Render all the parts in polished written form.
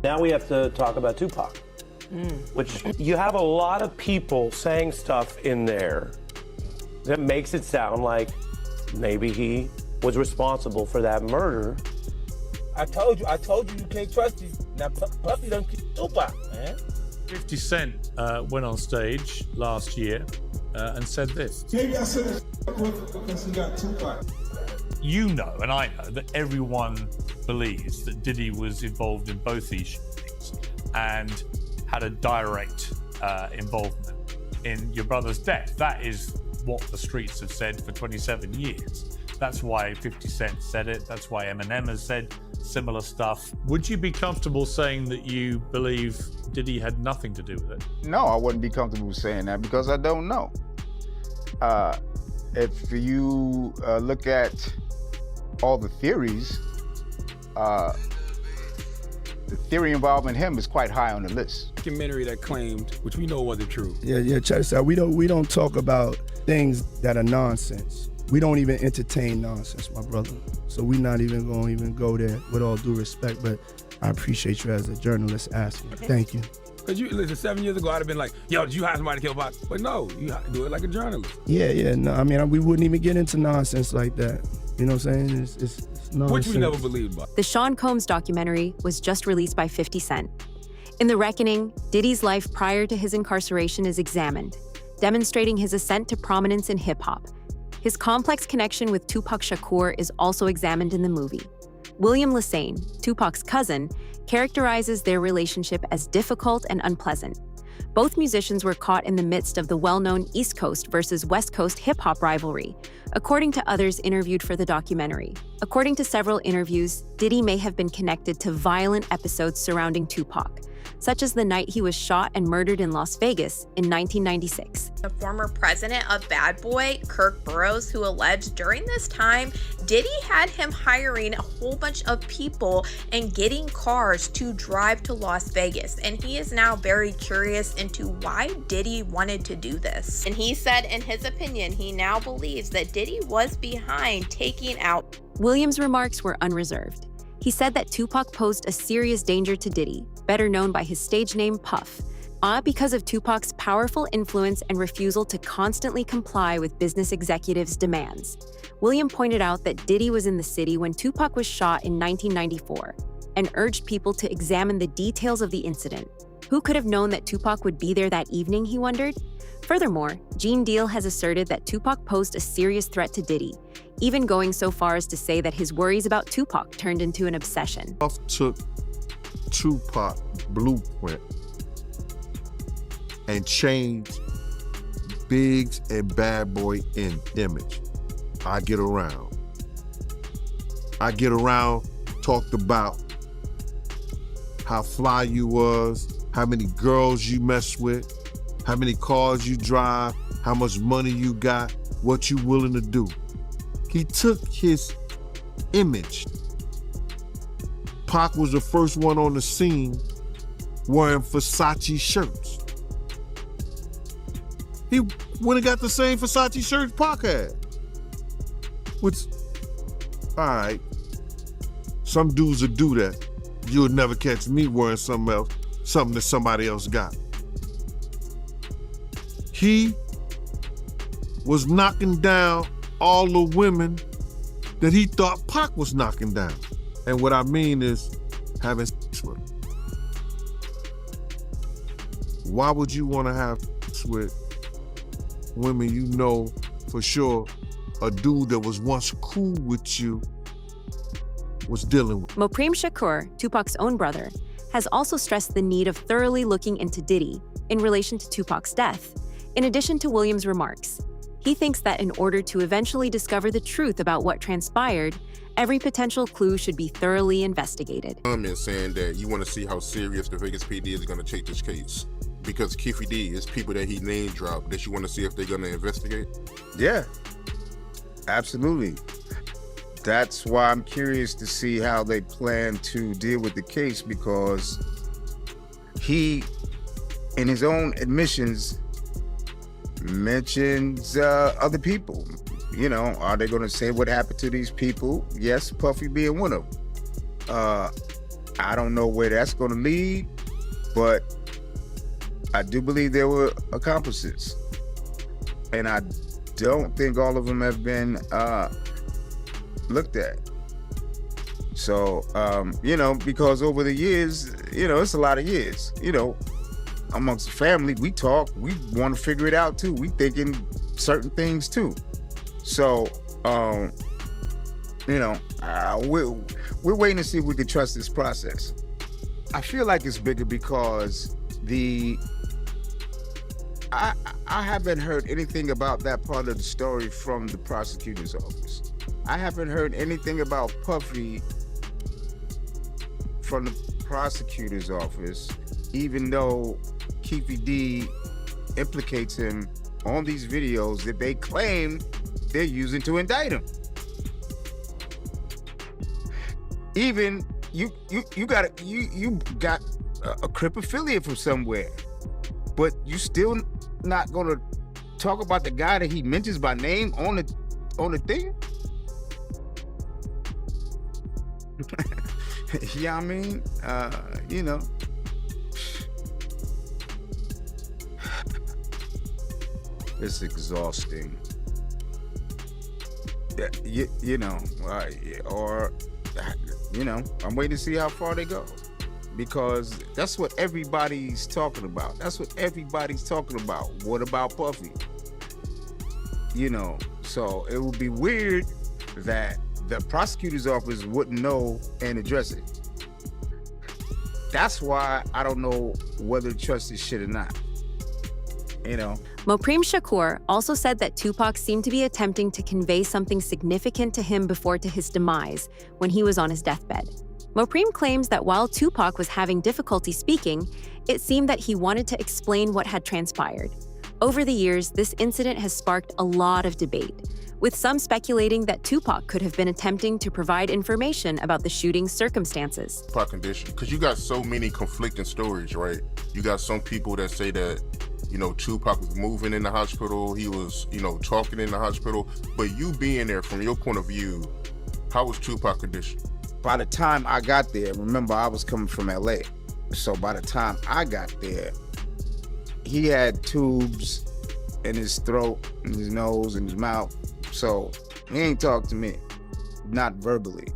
Now we have to talk about Tupac, which you have a lot of people saying stuff in there that makes it sound like maybe he was responsible for that murder. I told you you can't trust these. Now Puffy done kill Tupac, man. 50 Cent went on stage last year and said this. Maybe I said it because he got Tupac. You know, and I know, that everyone believes that Diddy was involved in both these shootings and had a direct involvement in your brother's death. That is what the streets have said for 27 years. That's why 50 Cent said it. That's why Eminem has said similar stuff. Would you be comfortable saying that you believe Diddy had nothing to do with it? No, I wouldn't be comfortable saying that because I don't know. If you look at all the theories, the theory involving him is quite high on the list. Documentary that claimed, which we know wasn't true. Yeah, check this out. We don't talk about things that are nonsense. We don't even entertain nonsense, my brother. So we're not even going to go there, with all due respect, but I appreciate you as a journalist asking. Thank you. Because you listen, 7 years ago, I'd have been like, yo, did you hire somebody to kill Pac? But no, you have to do it like a journalist. Yeah, no, I mean, we wouldn't even get into nonsense like that. You know what I'm saying? It's nonsense. Which we never believed about. The Sean Combs documentary was just released by 50 Cent. In The Reckoning, Diddy's life prior to his incarceration is examined, demonstrating his ascent to prominence in hip-hop. His complex connection with Tupac Shakur is also examined in the movie. William Lassane, Tupac's cousin, characterizes their relationship as difficult and unpleasant. Both musicians were caught in the midst of the well-known East Coast versus West Coast hip-hop rivalry, according to others interviewed for the documentary. According to several interviews, Diddy may have been connected to violent episodes surrounding Tupac, such as the night he was shot and murdered in Las Vegas in 1996. The former president of Bad Boy, Kirk Burroughs, who alleged during this time, Diddy had him hiring a whole bunch of people and getting cars to drive to Las Vegas. And he is now very curious into why Diddy wanted to do this. And he said, in his opinion, he now believes that Diddy was behind taking out. Williams' remarks were unreserved. He said that Tupac posed a serious danger to Diddy, better known by his stage name Puff, because of Tupac's powerful influence and refusal to constantly comply with business executives' demands. William pointed out that Diddy was in the city when Tupac was shot in 1994 and urged people to examine the details of the incident. Who could have known that Tupac would be there that evening, he wondered? Furthermore, Gene Deal has asserted that Tupac posed a serious threat to Diddy, even going so far as to say that his worries about Tupac turned into an obsession. Puff took Tupac blueprint and changed Biggs and Bad Boy in image. I Get Around, talked about how fly you was, how many girls you mess with, how many cars you drive, how much money you got, what you willing to do. He took his image. Pac was the first one on the scene wearing Versace shirts. He went and got the same Versace shirts Pac had. Which, all right, some dudes will do that. You'll never catch me wearing something else, something that somebody else got. He was knocking down all the women that he thought Pac was knocking down. And what I mean is having sex with them. Why would you want to have sex with women you know for sure a dude that was once cool with you was dealing with? Tupac Shakur, Tupac's own brother, has also stressed the need of thoroughly looking into Diddy in relation to Tupac's death. In addition to Williams' remarks, he thinks that in order to eventually discover the truth about what transpired, every potential clue should be thoroughly investigated. Comments saying that you want to see how serious the Vegas PD is going to take this case. Because Keefe D is people that he name dropped that you want to see if they're going to investigate? Yeah, absolutely. That's why I'm curious to see how they plan to deal with the case, because he, in his own admissions, mentions other people. You know, are they going to say what happened to these people? Yes, Puffy being one of them. I don't know where that's going to lead, but I do believe there were accomplices. And I don't think all of them have been looked at. So, because over the years, it's a lot of years, amongst the family, we talk, we want to figure it out too. We thinking certain things too. So, we're waiting to see if we can trust this process. I feel like it's bigger because I haven't heard anything about that part of the story from the prosecutor's office. I haven't heard anything about Puffy from the prosecutor's office, even though Keefe D implicates him on these videos that they claim they're using to indict him. Even you got a Crip affiliate from somewhere, but you still not gonna talk about the guy that he mentions by name on the thing? Yeah, I mean, it's exhausting. I'm waiting to see how far they go, because that's what everybody's talking about. What about Puffy? So it would be weird that the prosecutor's office wouldn't know and address it. That's why I don't know whether to trust this shit or not. Tupac Shakur also said that Tupac seemed to be attempting to convey something significant to him before to his demise when he was on his deathbed. Tupac claims that while Tupac was having difficulty speaking, it seemed that he wanted to explain what had transpired. Over the years, this incident has sparked a lot of debate, with some speculating that Tupac could have been attempting to provide information about the shooting's circumstances. Tupac condition, because you got so many conflicting stories, right? You got some people that say that, Tupac was moving in the hospital, he was, talking in the hospital, but you being there, from your point of view, how was Tupac condition? By the time I got there, remember I was coming from LA, so by the time I got there, he had tubes in his throat, in his nose, in his mouth, so he ain't talked to me, not verbally.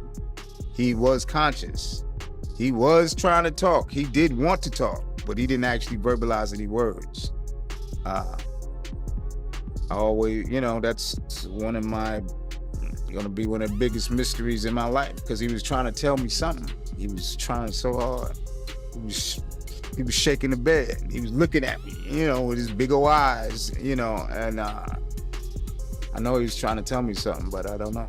He was conscious. He was trying to talk. He did want to talk, but he didn't actually verbalize any words. I always, that's gonna be one of the biggest mysteries in my life, because he was trying to tell me something. He was trying so hard. He was shaking the bed. He was looking at me, with his big old eyes, and I know he was trying to tell me something, but I don't know.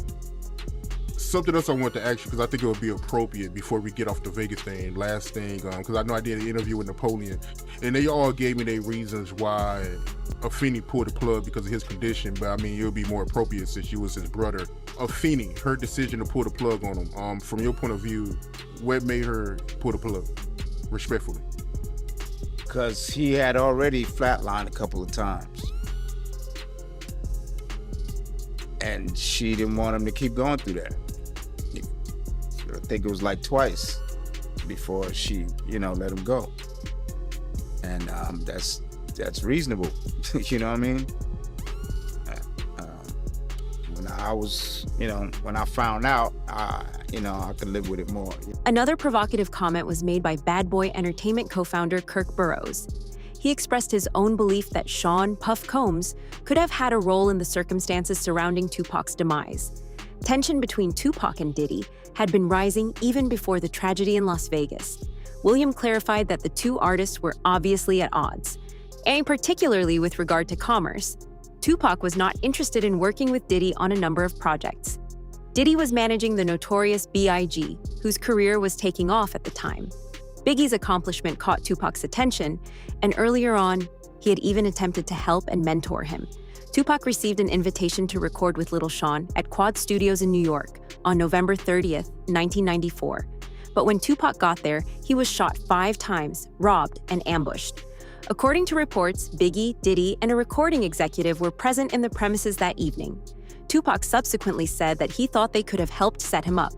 Something else I want to ask you, because I think it would be appropriate before we get off the Vegas thing, last thing, because I know I did an interview with Napoleon, and they all gave me their reasons why Afeni pulled the plug because of his condition, but I mean, it would be more appropriate since you was his brother. Afeni, her decision to pull the plug on him, from your point of view, what made her pull the plug, respectfully? Because he had already flatlined a couple of times. And she didn't want him to keep going through that. I think it was like twice before she, let him go. And that's reasonable. You know what I mean? When I was, when I found out, I could live with it more. Another provocative comment was made by Bad Boy Entertainment co-founder Kirk Burroughs. He expressed his own belief that Sean Puff Combs could have had a role in the circumstances surrounding Tupac's demise. Tension between Tupac and Diddy had been rising even before the tragedy in Las Vegas. William clarified that the two artists were obviously at odds, and particularly with regard to commerce. Tupac was not interested in working with Diddy on a number of projects. Diddy was managing the notorious B.I.G., whose career was taking off at the time. Biggie's accomplishment caught Tupac's attention, and earlier on, he had even attempted to help and mentor him. Tupac received an invitation to record with Little Sean at Quad Studios in New York on November 30th, 1994. But when Tupac got there, he was shot 5 times, robbed, and ambushed. According to reports, Biggie, Diddy, and a recording executive were present in the premises that evening. Tupac subsequently said that he thought they could have helped set him up.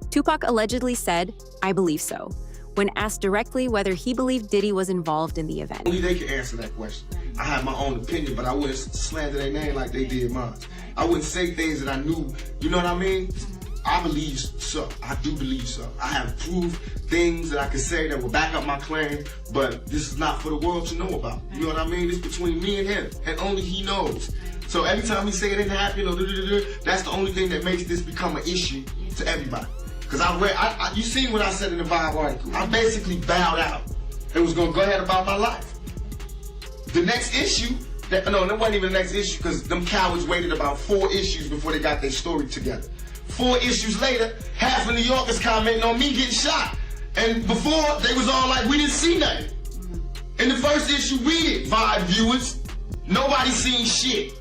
Tupac allegedly said, "I believe so." when asked directly whether he believed Diddy was involved in the event. Only they can answer that question. I have my own opinion, but I wouldn't slander their name like they did mine. I wouldn't say things that I knew, you know what I mean? I believe so. I do believe so. I have proved things that I can say that will back up my claim, but this is not for the world to know about. You know what I mean? It's between me and him, and only he knows. So every time he say it didn't happen, or that's the only thing that makes this become an issue to everybody. Because you seen what I said in the Vibe article. I basically bowed out and was gonna go ahead about my life. The next issue, that wasn't even the next issue, because them cowards waited about 4 issues before they got their story together. 4 issues later, half of New Yorkers commenting on me getting shot. And before, they was all like, we didn't see nothing. In the first issue, we did, Vibe viewers. Nobody seen shit.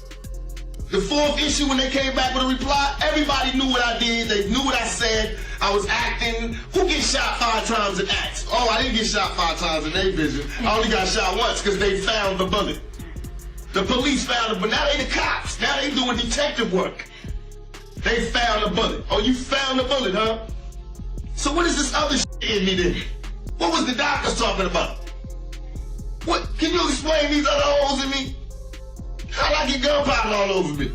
The 4th issue, when they came back with a reply, everybody knew what I did. They knew what I said. I was acting. Who gets shot 5 times in acts? Oh, I didn't get shot 5 times in their vision. I only got shot once because they found the bullet. The police found it, but now they the cops. Now they doing detective work. They found a bullet. Oh, you found a bullet, huh? So what is this other shit in me then? What was the doctors talking about? What? Can you explain these other holes in me? How'd I get gunpowder all over me?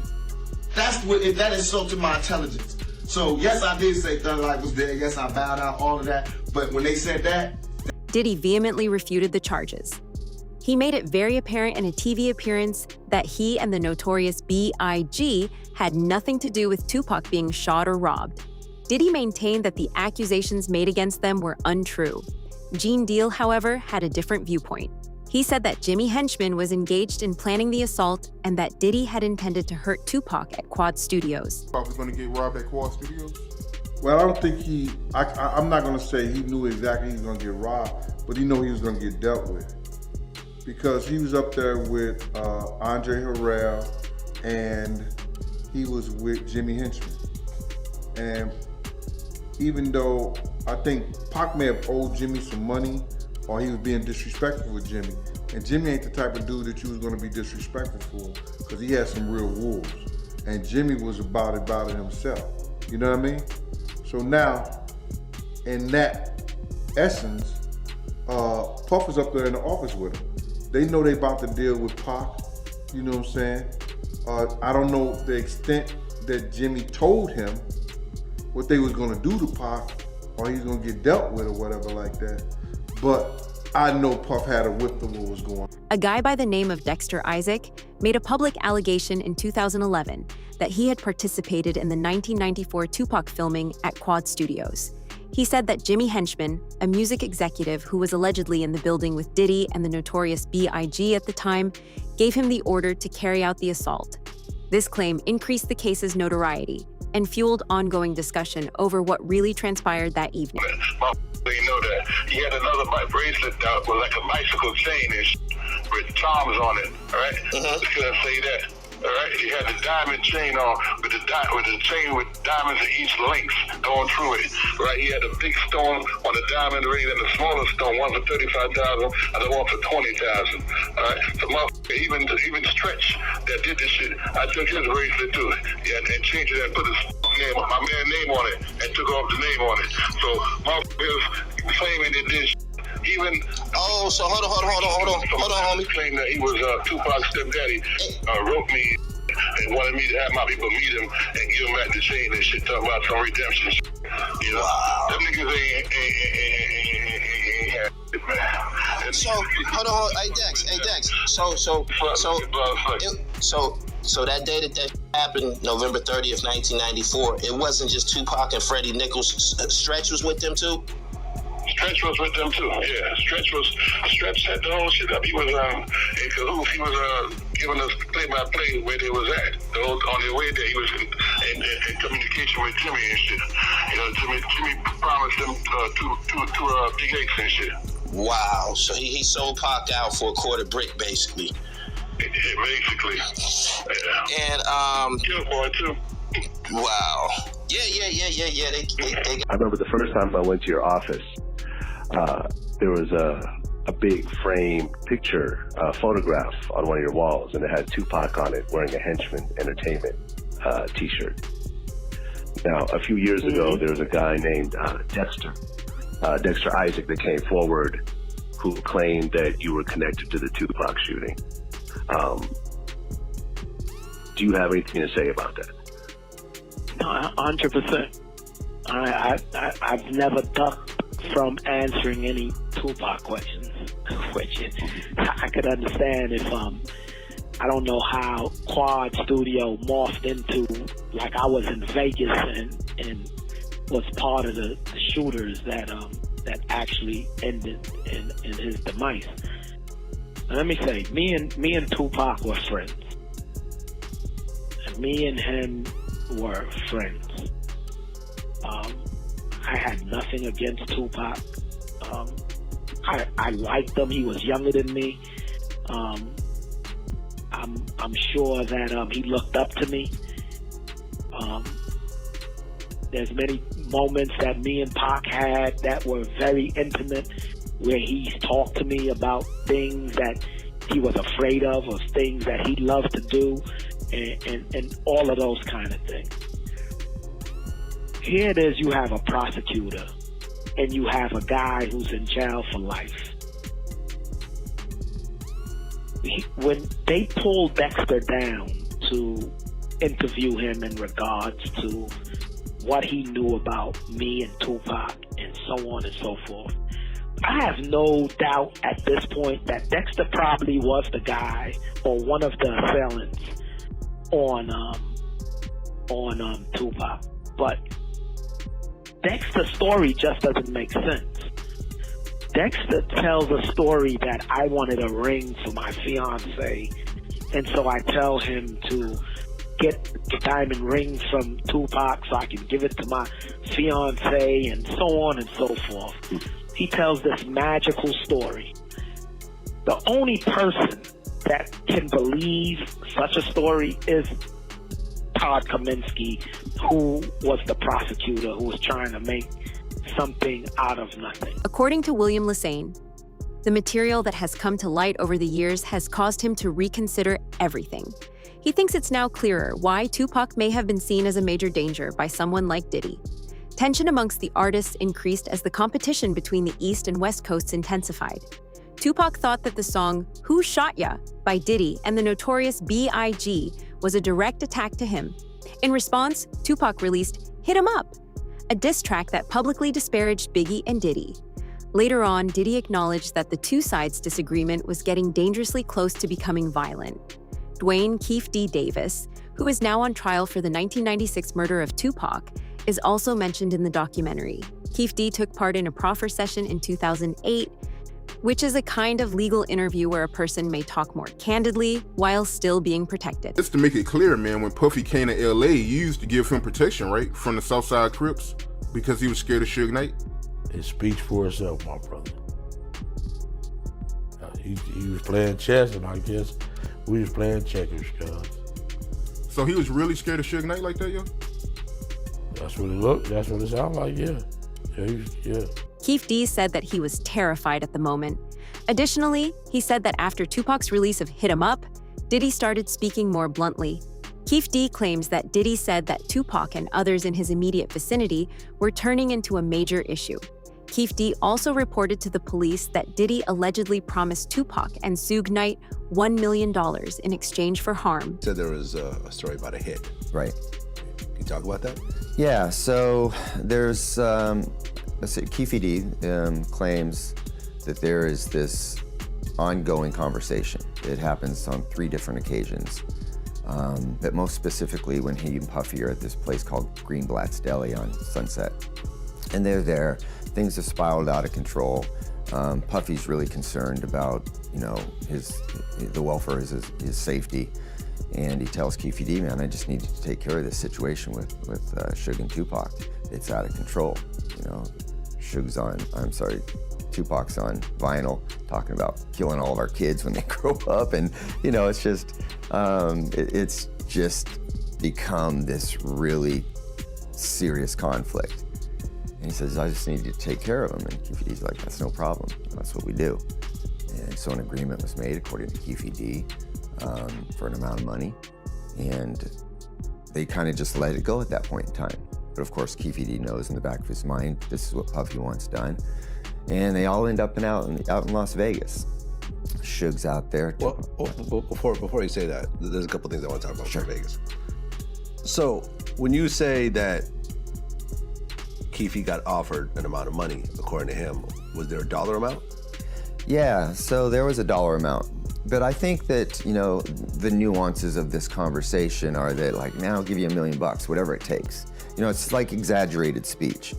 That insulted my intelligence. So yes, I did say Thug Life was there. Yes, I bowed out, all of that. But when they said that, Diddy vehemently refuted the charges. He made it very apparent in a TV appearance that he and the notorious B.I.G. had nothing to do with Tupac being shot or robbed. Diddy maintained that the accusations made against them were untrue. Gene Deal, however, had a different viewpoint. He said that Jimmy Henchman was engaged in planning the assault and that Diddy had intended to hurt Tupac at Quad Studios. Tupac was going to get robbed at Quad Studios? Well, I don't think I'm not going to say he knew exactly he was going to get robbed, but he knew he was going to get dealt with. Because he was up there with Andre Harrell and he was with Jimmy Henchman. And even though I think Pac may have owed Jimmy some money or he was being disrespectful with Jimmy, and Jimmy ain't the type of dude that you was gonna be disrespectful for because he had some real wolves. And Jimmy was about it himself. You know what I mean? So now, in that essence, Puff is up there in the office with him. They know they about to deal with Pac, you know what I'm saying? I don't know the extent that Jimmy told him what they was gonna do to Pac or he's gonna get dealt with or whatever like that. But I know Puff had a whip of what was going on. A guy by the name of Dexter Isaac made a public allegation in 2011 that he had participated in the 1994 Tupac filming at Quad Studios. He said that Jimmy Henchman, a music executive who was allegedly in the building with Diddy and the notorious B.I.G. at the time, gave him the order to carry out the assault. This claim increased the case's notoriety and fueled ongoing discussion over what really transpired that evening. You know that he had another bracelet that was like a bicycle chain with charms on it, right? Just gonna say that. All right, he had the diamond chain on with the chain with diamonds at each length going through it. Right, he had a big stone on the diamond ring and the smaller stone, one for 35,000 and the one for 20,000. All right, so even Stretch that did this shit, I took his bracelet too, and changed it and put my man's name on it and took off the name on it. So motherfuckers claiming they did. Even so hold on, homie. Claimed that he was Tupac's stepdaddy, wrote me and wanted me to have my people meet him and give him back the chain and shit, talking about some redemption shit. You know, them niggas ain't had it, man. So hold on, hey Dex. So that day that happened, November 30th, 1994, it wasn't just Tupac and Freddie Nichols. Stretch was with them too? Stretch was with them too, yeah. Stretch set the whole shit up. He was in cahoots. He was giving us play-by-play where they was at. On their way there, he was in communication with Jimmy and shit. You know, Jimmy promised them two big eggs and shit. Wow, so he sold Pac out for a quarter brick, basically. Yeah, basically. Yeah. And Kill boy too. Wow. Yeah. They I remember the first time I went to your office. There was a big frame picture, photograph on one of your walls, and it had Tupac on it wearing a Henchman Entertainment t-shirt. Now, a few years ago, there was a guy named Dexter Dexter Isaac that came forward who claimed that you were connected to the Tupac shooting. Do you have anything to say about that? No, 100%. I've never ducked from answering any Tupac questions, which I could understand if I don't know how Quad Studio morphed into, like, I was in Vegas and was part of the shooters that actually ended in his demise. And let me say, me and Tupac were friends. And me and him were friends. I had nothing against Tupac. I liked him. He was younger than me. I'm sure that he looked up to me. There's many moments that me and Pac had that were very intimate, where he talked to me about things that he was afraid of, or things that he loved to do, and all of those kind of things. Here it is, you have a prosecutor and you have a guy who's in jail for life. When they pulled Dexter down to interview him in regards to what he knew about me and Tupac and so on and so forth, I have no doubt at this point that Dexter probably was the guy or one of the assailants on Tupac. But Dexter's story just doesn't make sense. Dexter tells a story that I wanted a ring for my fiance, and so I tell him to get the diamond ring from Tupac so I can give it to my fiance, and so on and so forth. He tells this magical story. The only person that can believe such a story is Todd Kaminsky, who was the prosecutor who was trying to make something out of nothing. According to William Lassane, the material that has come to light over the years has caused him to reconsider everything. He thinks it's now clearer why Tupac may have been seen as a major danger by someone like Diddy. Tension amongst the artists increased as the competition between the East and West Coasts intensified. Tupac thought that the song Who Shot Ya by Diddy and the notorious B.I.G. was a direct attack to him. In response, Tupac released Hit 'Em Up, a diss track that publicly disparaged Biggie and Diddy. Later on, Diddy acknowledged that the two sides' disagreement was getting dangerously close to becoming violent. Dwayne Keefe D. Davis, who is now on trial for the 1996 murder of Tupac, is also mentioned in the documentary. Keefe D. took part in a proffer session in 2008, which is a kind of legal interview where a person may talk more candidly while still being protected. Just to make it clear, man, when Puffy came to LA, you used to give him protection, right? From the Southside Crips, because he was scared of Suge Knight? It speaks for itself, my brother. He was playing chess, and I guess we was playing checkers, cuz. So he was really scared of Suge Knight like that, yo? That's what it looked, that's what it sounded like, yeah. Yeah. Keefe D said that he was terrified at the moment. Additionally, he said that after Tupac's release of Hit 'Em Up, Diddy started speaking more bluntly. Keefe D claims that Diddy said that Tupac and others in his immediate vicinity were turning into a major issue. Keefe D also reported to the police that Diddy allegedly promised Tupac and Suge Knight $1 million in exchange for harm. Said there was a story about a hit. Right. Can you talk about that? Yeah, so there's, let's see, Keefe D claims that there is this ongoing conversation. It happens on 3 different occasions. But most specifically when he and Puffy are at this place called Greenblatt's Deli on Sunset. And they're there, things have spiraled out of control. Puffy's really concerned about, the welfare of his safety. And he tells Keefe D, man, I just need you to take care of this situation with Suge and Tupac. It's out of control. Tupac's on vinyl talking about killing all of our kids when they grow up. And, it's just become this really serious conflict. And he says, I just need you to take care of him. And Keefe D's like, that's no problem. That's what we do. And so an agreement was made, according to Keefe D, for an amount of money. And they kind of just let it go at that point in time. But of course, Keefe D knows in the back of his mind, this is what Puffy wants done. And they all end up out in Las Vegas. Suge's out there. Well, before you say that, there's a couple things I want to talk about for Vegas. So when you say that Keefe got offered an amount of money, according to him, was there a dollar amount? Yeah, so there was a dollar amount. But I think that, you know, the nuances of this conversation are that, like, now I'll give you $1 million, whatever it takes. You know, it's like exaggerated speech.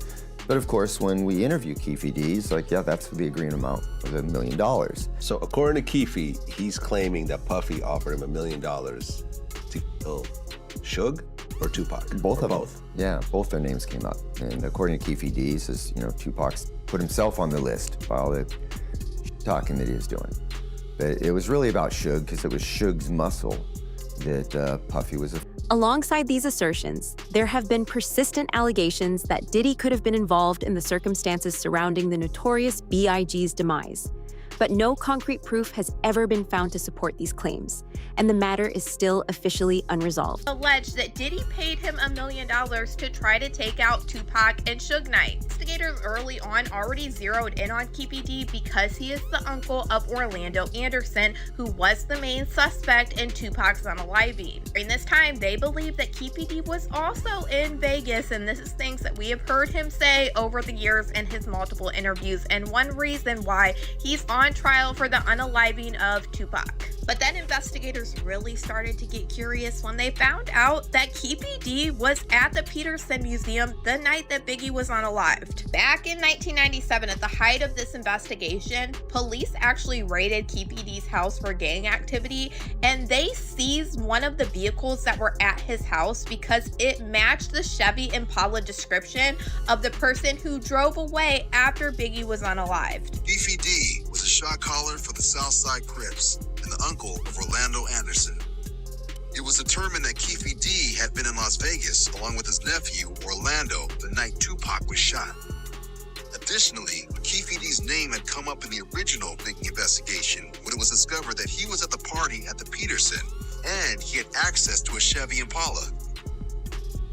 But of course, when we interview Keefe D, he's like, yeah, that's the agreed amount of $1 million. So according to Keefe, he's claiming that Puffy offered him $1 million to kill Suge or Tupac? Both of them. Yeah, both their names came up. And according to Keefe D, he says, you know, Tupac's put himself on the list by all the talking that he was doing. But it was really about Suge, because it was Suge's muscle that Puffy was. Alongside these assertions, there have been persistent allegations that Diddy could have been involved in the circumstances surrounding the notorious B.I.G.'s demise. But no concrete proof has ever been found to support these claims, and the matter is still officially unresolved. Alleged that Diddy paid him $1 million to try to take out Tupac and Suge Knight. Investigators early on already zeroed in on Keefe D because he is the uncle of Orlando Anderson, who was the main suspect in Tupac's unaliving. During this time, they believe that Keefe D was also in Vegas, and this is things that we have heard him say over the years in his multiple interviews, and one reason why he's on trial for the unaliving of Tupac. But then investigators really started to get curious when they found out that Keefe D was at the Peterson Museum the night that Biggie was unalived. Back in 1997, at the height of this investigation, police actually raided Keefe D's house for gang activity, and they seized one of the vehicles that were at his house because it matched the Chevy Impala description of the person who drove away after Biggie was unalived. Keefe D was a shot caller for the Southside Crips and the uncle of Orlando Anderson. It was determined that Keefe D had been in Las Vegas along with his nephew, Orlando, the night Tupac was shot. Additionally, Keefe D's name had come up in the original Biggie investigation when it was discovered that he was at the party at the Peterson and he had access to a Chevy Impala.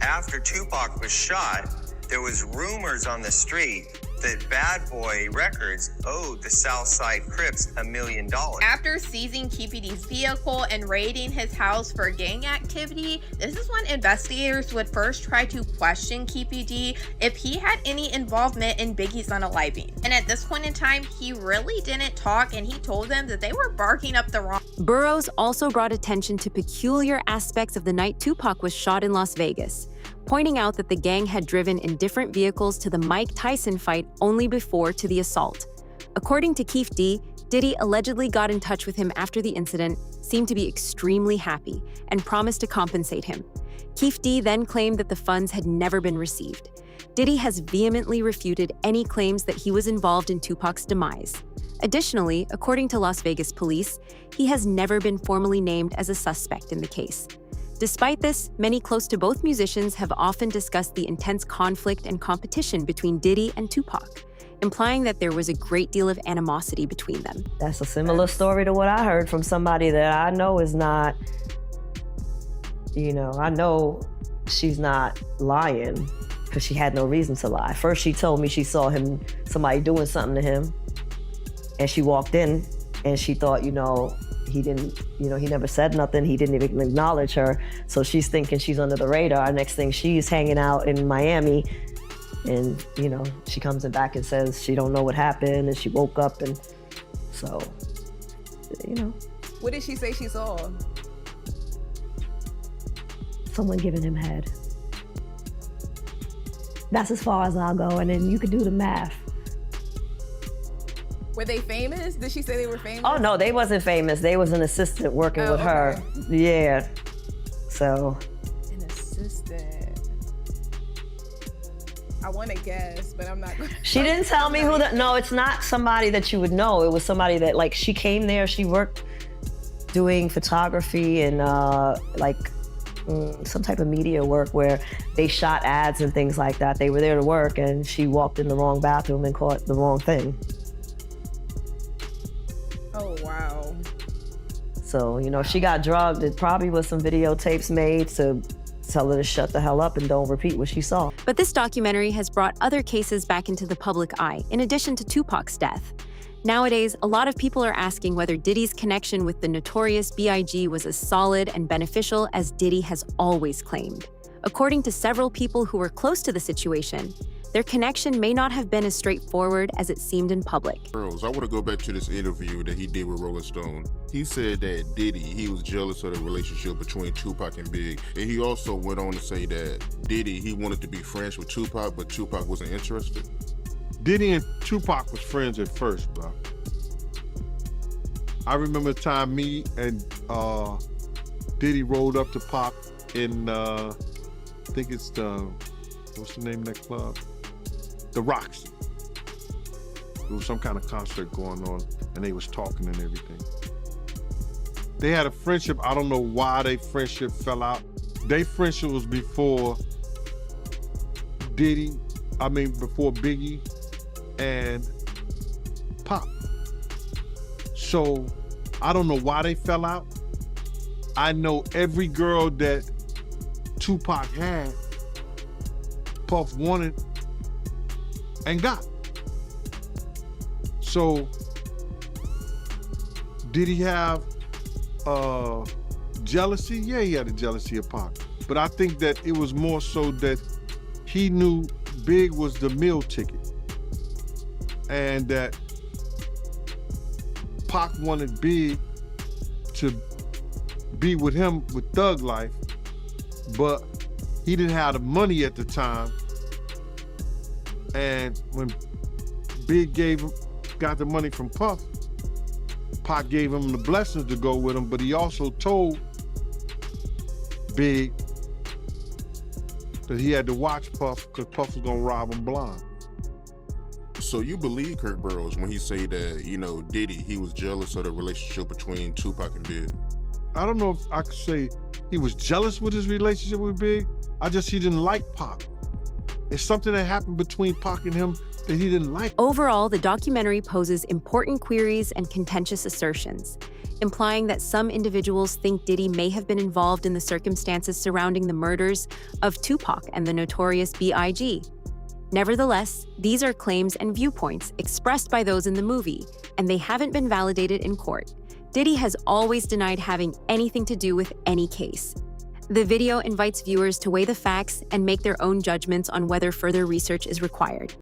After Tupac was shot, there was rumors on the street that Bad Boy Records owed the Southside Crips $1 million. After seizing Keefe D's vehicle and raiding his house for gang activity, this is when investigators would first try to question Keefe D if he had any involvement in Biggie's unaliving. And at this point in time, he really didn't talk, and he told them that they were barking up the wrong. Burroughs also brought attention to peculiar aspects of the night Tupac was shot in Las Vegas, pointing out that the gang had driven in different vehicles to the Mike Tyson fight only before to the assault. According to Keefe D, Diddy allegedly got in touch with him after the incident, seemed to be extremely happy, and promised to compensate him. Keefe D then claimed that the funds had never been received. Diddy has vehemently refuted any claims that he was involved in Tupac's demise. Additionally, according to Las Vegas police, he has never been formally named as a suspect in the case. Despite this, many close to both musicians have often discussed the intense conflict and competition between Diddy and Tupac, implying that there was a great deal of animosity between them. That's a similar story to what I heard from somebody that I know is not, I know she's not lying because she had no reason to lie. First, she told me she saw somebody doing something to him, and she walked in and she thought, he didn't, he never said nothing. He didn't even acknowledge her. So she's thinking she's under the radar. Next thing, she's hanging out in Miami, and, she comes back and says she don't know what happened, and she woke up, and so, What did she say she saw? Someone giving him head. That's as far as I'll go, and then you can do the math. Were they famous? Did she say they were famous? Oh, no, they wasn't famous. They was an assistant working with her. Yeah, so. An assistant. I want to guess, but I'm not. She didn't tell me who no, it's not somebody that you would know. It was somebody that, she came there, she worked doing photography and some type of media work where they shot ads and things like that. They were there to work, and she walked in the wrong bathroom and caught the wrong thing. Oh, wow. So, if she got drugged, it probably was some videotapes made to tell her to shut the hell up and don't repeat what she saw. But But this documentary has brought other cases back into the public eye, in addition to Tupac's death. Nowadays, a lot of people are asking whether Diddy's connection with the notorious B.I.G. was as solid and beneficial as Diddy has always claimed. According to several people who were close to the situation, their connection may not have been as straightforward as it seemed in public. Girls, I want to go back to this interview that he did with Rolling Stone. He said that Diddy, he was jealous of the relationship between Tupac and Big. And he also went on to say that Diddy, he wanted to be friends with Tupac, but Tupac wasn't interested. Diddy and Tupac was friends at first, bro. I remember the time me and Diddy rolled up to Pac in, I think it's what's the name of that club? The Rocks. There was some kind of concert going on and they was talking and everything. They had a friendship. I don't know why their friendship fell out. Their friendship was before before Biggie and Pop. So I don't know why they fell out. I know every girl that Tupac had, Puff wanted and got. So did he have jealousy? Yeah, he had a jealousy of Pac. But I think that it was more so that he knew Big was the meal ticket and that Pac wanted Big to be with him with Thug Life, but he didn't have the money at the time. And when Big got the money from Puff, Pac gave him the blessings to go with him, but he also told Big that he had to watch Puff because Puff was gonna rob him blind. So you believe Kurt Burrows when he say that, Diddy, he was jealous of the relationship between Tupac and Big? I don't know if I could say he was jealous with his relationship with Big. He didn't like Pac. It's something that happened between Pac and him that he didn't like. Overall, the documentary poses important queries and contentious assertions, implying that some individuals think Diddy may have been involved in the circumstances surrounding the murders of Tupac and the notorious B.I.G. Nevertheless, these are claims and viewpoints expressed by those in the movie, and they haven't been validated in court. Diddy has always denied having anything to do with any case. The video invites viewers to weigh the facts and make their own judgments on whether further research is required.